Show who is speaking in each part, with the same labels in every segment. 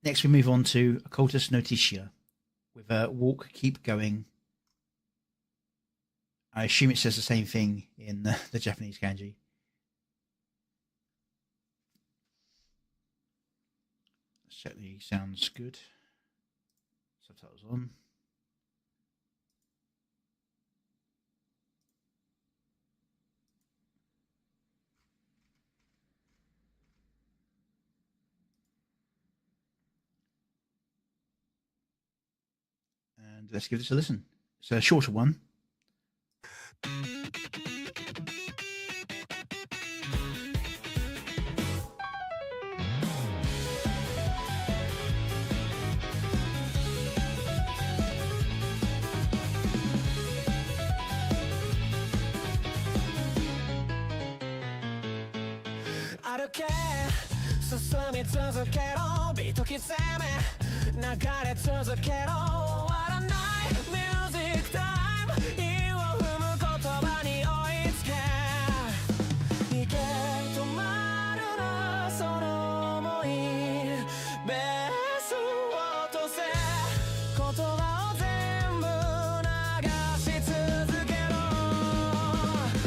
Speaker 1: Next, we move on to occultusnotitia with walk, keep going. I assume it says the same thing in the Japanese kanji. Certainly sounds good. Subtitles on. And let's give this a listen. It's a shorter one.
Speaker 2: 歩け進み続けろビート刻め流れ続けろ終わらないミュージックタイム韻を踏む言葉に追いつけ行け止まるなその想いベースを落とせ言葉を全部流し続けろ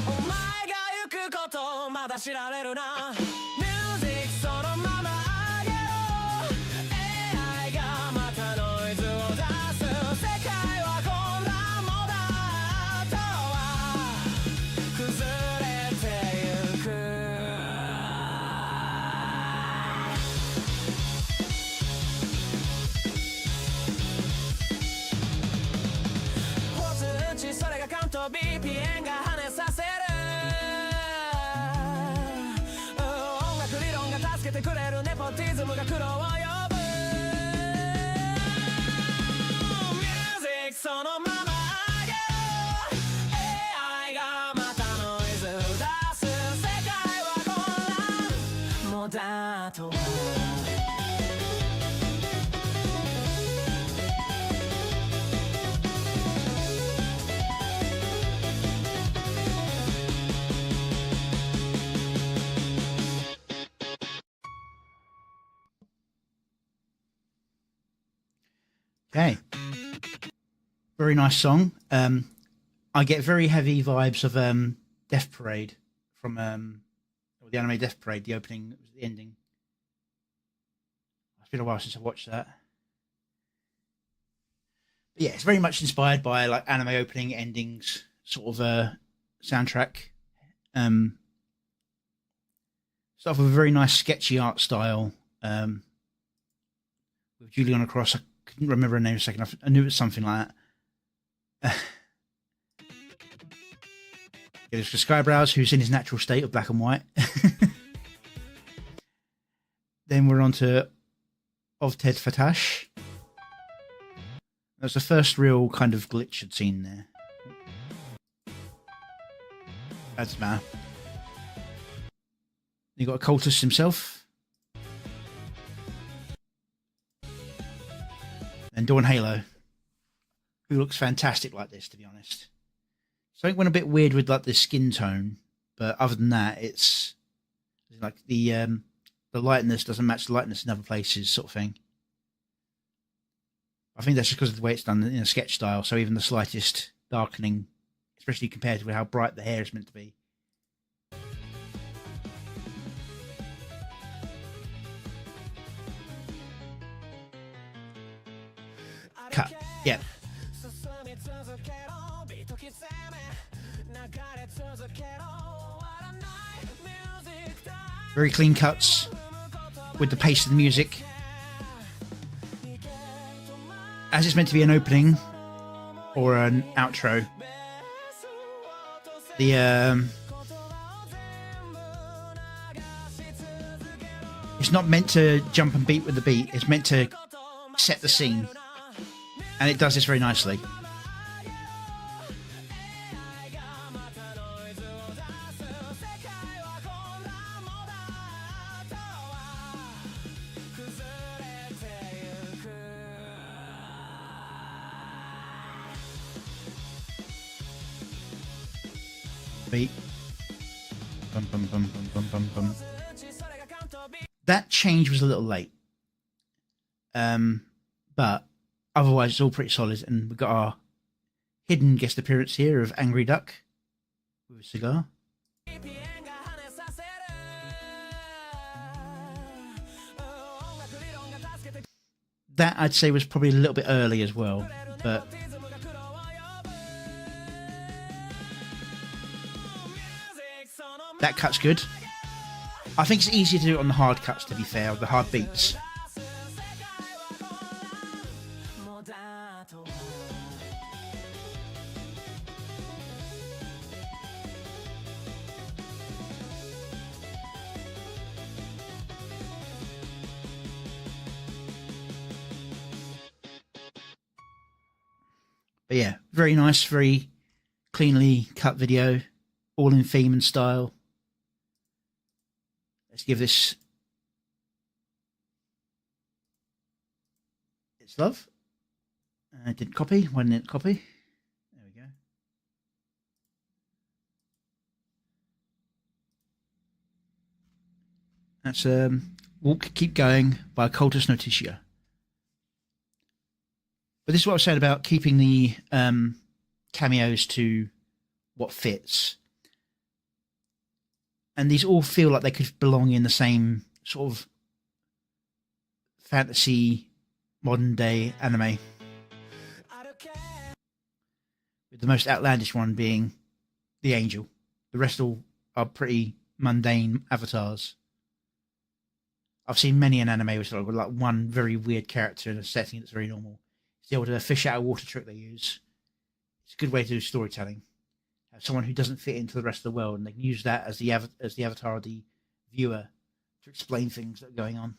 Speaker 2: お前が行くことまだ知られるなそれがカウント BPM が跳ねさせる音楽理論が助けてくれるネポティズムが苦労を呼ぶミュージックそのまま上げろ AI がまたノイズ出す世界は混乱もうだと
Speaker 1: Okay, very nice song. I get very heavy vibes of Death Parade from the anime Death Parade, the opening, the ending. It's been a while since I watched that. But yeah, it's very much inspired by like anime opening endings, sort of soundtrack. Stuff with a very nice sketchy art style. With Juliana Cross. I couldn't remember her name in a second. I knew it was something like that. There's Skybrows, who's in his natural state of black and white. Then we're on to Of Ted Fatash. That's the first real kind of glitch I'd seen there. That's man. You got Occultus himself. And Dawn Halo, who looks fantastic like this, to be honest. Something went a bit weird with like the skin tone, but other than that, it's like the lightness doesn't match the lightness in other places, sort of thing. I think that's just because of the way it's done in a sketch style. So even the slightest darkening, especially compared to how bright the hair is meant to be. Cut. Yeah. Very clean cuts with the pace of the music. As it's meant to be an opening or an outro, it's not meant to jump and beat with the beat. It's meant to set the scene. And it does this very nicely. Beat. Bum, bum, bum, bum, bum, bum, bum. That change was a little late. But otherwise, it's all pretty solid. And we've got our hidden guest appearance here of Angry Duck with a cigar. That I'd say was probably a little bit early as well, but that cut's good. I think it's easier to do it on the hard cuts, to be fair, or the hard beats. But yeah, very nice, very cleanly cut video, all in theme and style. Let's give this its love. Didn't copy, one didn't copy. There we go. That's Walk, Keep Going by occultusnotitia. But this is what I was saying about keeping the cameos to what fits. And these all feel like they could belong in the same sort of fantasy, modern day anime. With the most outlandish one being the angel. The rest all are pretty mundane avatars. I've seen many an anime which got like one very weird character in a setting that's very normal. It's the old fish out of water trick they use. It's a good way to do storytelling. Have someone who doesn't fit into the rest of the world, and they can use that as the avatar of the viewer to explain things that are going on.